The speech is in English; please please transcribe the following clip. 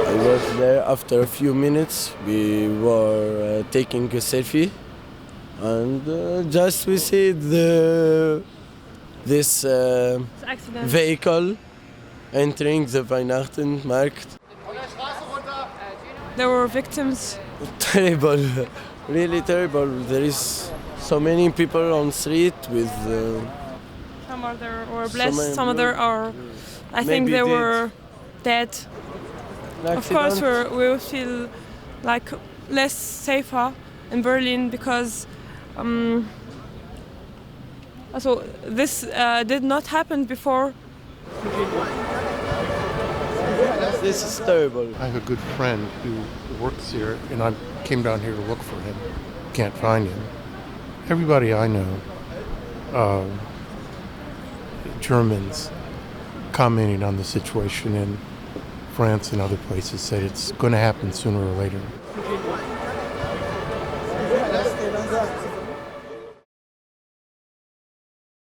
I was there after a few minutes. We were taking a selfie, and just we see this Accident. vehicle entering the Weihnachtenmarkt. There were victims. Terrible, really terrible. There is so many people on street with. Some other were So blessed, many some other blood. are. I think Maybe they dead. were dead. Of course, Accident. we will feel like less safer in Berlin because so this did not happen before. This is terrible. I have a good friend who works here, and I came down here to look for him. Can't find him. Everybody I know, Germans, commenting on the situation in France and other places, said it's going to happen sooner or later.